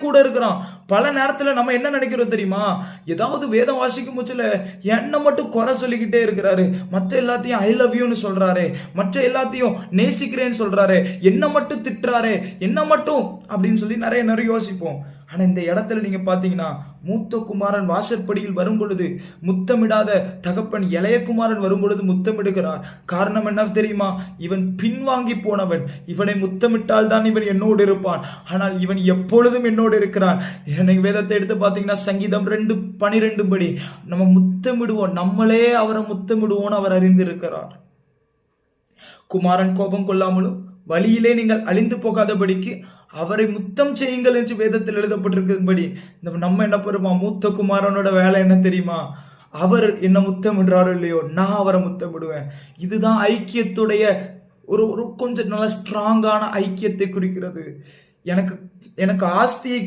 கூட இருக்கிறான். பல நேரத்துல நம்ம என்ன நினைக்கிறோம் தெரியுமா? ஏதாவது வேதம் வாசிக்கும் போச்சுல என்ன மட்டும் குறை சொல்லிக்கிட்டே இருக்கிறாரு. மற்ற எல்லாத்தையும் ஐ லவ் யூன்னு சொல்றாரு. மற்ற எல்லாத்தையும் நேசிக்கிறேன்னு சொல்றாரு. என்ன மட்டும் திட்டுறாரு. என்ன மட்டும் அப்படின்னு சொல்லி நிறைய நிறைய யோசிப்போம். ஆனா இந்த இடத்துல நீங்க பாத்தீங்கன்னா மூத்த குமாரன் வாசற்படியில் வரும் பொழுது முத்தமிடாத தகப்பன் இளைய குமாரன் வரும் பொழுது முத்தமிடுகிறார். காரணம் என்ன தெரியுமா? இவன் பின்வாங்கி போனவன். இவனை முத்தமிட்டால் தான் இவன் என்னோடு இருப்பான். ஆனால் இவன் எப்பொழுதும் என்னோடு இருக்கிறான். எனக்கு வேதத்தை எடுத்து பாத்தீங்கன்னா சங்கீதம் 2:12 படி நம்ம முத்தமிடுவோம், நம்மளே அவரை முத்தமிடுவோம் அவர் அறிந்திருக்கிறார். குமாரன் கோபம் கொள்ளாமலும் வழியிலே நீங்கள் அழிந்து போகாதபடிக்கு அவரை முத்தம் செய்யுங்கள் என்று வேதத்தில் எழுதப்பட்டிருக்கிறபடி நம்ம என்ன பண்ணுமா? மூத்த குமாரனோட வேலை என்ன தெரியுமா? அவர் என்ன முத்தமிடுறாரோ இல்லையோ நான் அவரை முத்தமிடுவேன். இதுதான் ஐக்கியத்துடைய ஒரு ஒரு கொஞ்சம் நல்ல ஸ்ட்ராங்கான ஐக்கியத்தை குறிக்கிறது. எனக்கு எனக்கு ஆஸ்தியை